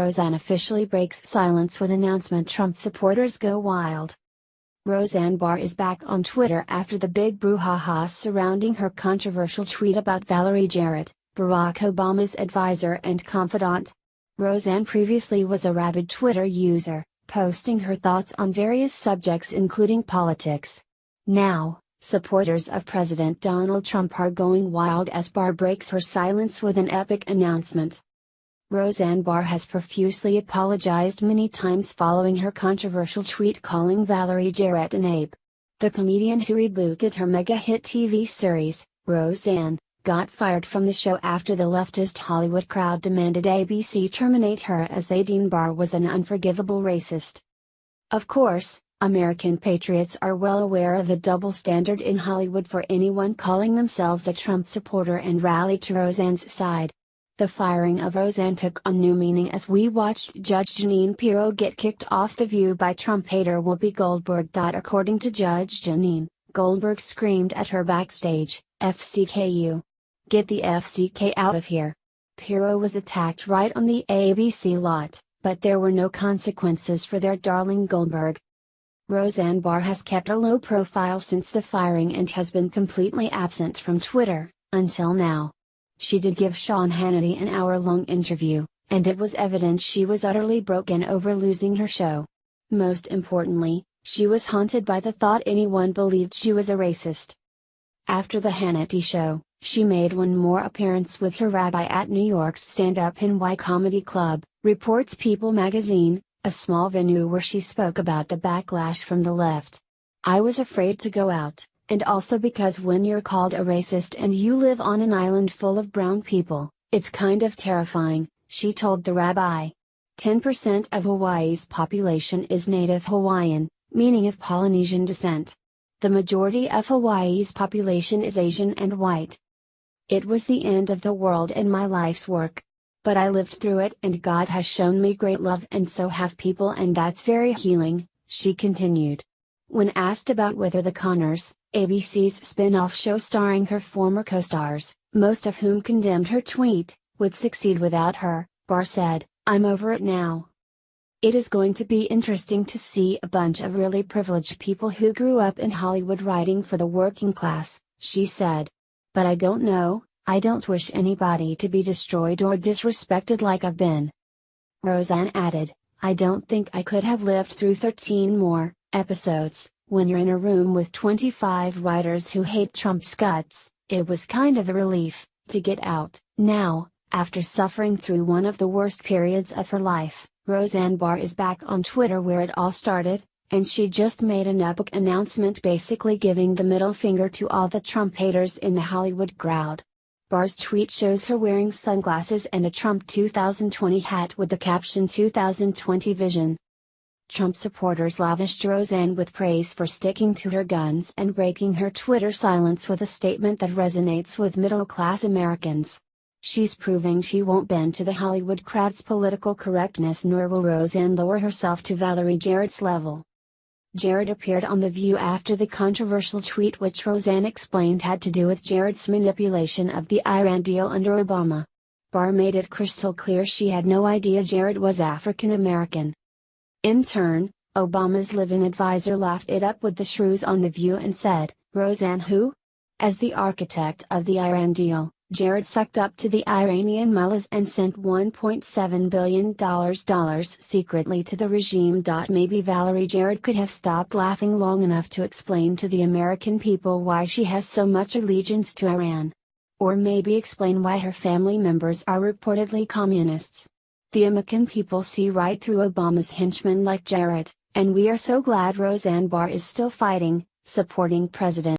Roseanne officially breaks silence with announcement Trump supporters go wild. Roseanne Barr is back on Twitter after the big brouhaha surrounding her controversial tweet about Valerie Jarett, Barack Obama's advisor and confidant. Roseanne previously was a rabid Twitter user, posting her thoughts on various subjects including politics. Now, supporters of President Donald Trump are going wild as Barr breaks her silence with an epic announcement. Roseanne Barr has profusely apologized many times following her controversial tweet calling Valerie Jarett an ape. The comedian who rebooted her mega-hit TV series, Roseanne, got fired from the show after the leftist Hollywood crowd demanded ABC terminate her as they deemed Barr was an unforgivable racist. Of course, American patriots are well aware of the double standard in Hollywood for anyone calling themselves a Trump supporter and rallied to Roseanne's side. The firing of Roseanne took on new meaning as we watched Judge Jeanine Pirro get kicked off The View by Trump-hater Whoopi Goldberg.According to Judge Jeanine, Goldberg screamed at her backstage, "FCKU. Get the FCK out of here." Pirro was attacked right on the ABC lot, but there were no consequences for their darling Goldberg. Roseanne Barr has kept a low profile since the firing and has been completely absent from Twitter, until now. She did give Sean Hannity an hour-long interview, and it was evident she was utterly broken over losing her show. Most importantly, she was haunted by the thought anyone believed she was a racist. After the Hannity show, she made one more appearance with her rabbi at New York's Stand-Up NY Comedy Club, reports People magazine, a small venue where she spoke about the backlash from the left. "I was afraid to go out, and also because when you're called a racist and you live on an island full of brown people, it's kind of terrifying," she told the rabbi. 10% of Hawaii's population is Native Hawaiian, meaning of Polynesian descent. The majority of Hawaii's population is Asian and white. "It was the end of the world and my life's work. But I lived through it and God has shown me great love and so have people and that's very healing," she continued. When asked about whether The Conners, ABC's spin-off show starring her former co-stars, most of whom condemned her tweet, would succeed without her, Barr said, "I'm over it now. It is going to be interesting to see a bunch of really privileged people who grew up in Hollywood writing for the working class," she said. "But I don't know, I don't wish anybody to be destroyed or disrespected like I've been." Roseanne added, "I don't think I could have lived through 13 more episodes. When you're in a room with 25 writers who hate Trump's guts, it was kind of a relief to get out." Now, after suffering through one of the worst periods of her life, Roseanne Barr is back on Twitter where it all started, and she just made an epic announcement basically giving the middle finger to all the Trump haters in the Hollywood crowd. Barr's tweet shows her wearing sunglasses and a Trump 2020 hat with the caption 2020 Vision. Trump supporters lavished Roseanne with praise for sticking to her guns and breaking her Twitter silence with a statement that resonates with middle-class Americans. She's proving she won't bend to the Hollywood crowd's political correctness, nor will Roseanne lower herself to Valerie Jarett's level. Jarett appeared on The View after the controversial tweet which Roseanne explained had to do with Jarett's manipulation of the Iran deal under Obama. Barr made it crystal clear she had no idea Jarett was African American. In turn, Obama's live-in advisor laughed it up with the shrews on The View and said, "Roseanne who?" As the architect of the Iran deal, Jarett sucked up to the Iranian mullahs and sent $1.7 billion secretly to the regime. Maybe Valerie Jarett could have stopped laughing long enough to explain to the American people why she has so much allegiance to Iran. Or maybe explain why her family members are reportedly communists. The American people see right through Obama's henchmen like Jarett, and we are so glad Roseanne Barr is still fighting, supporting President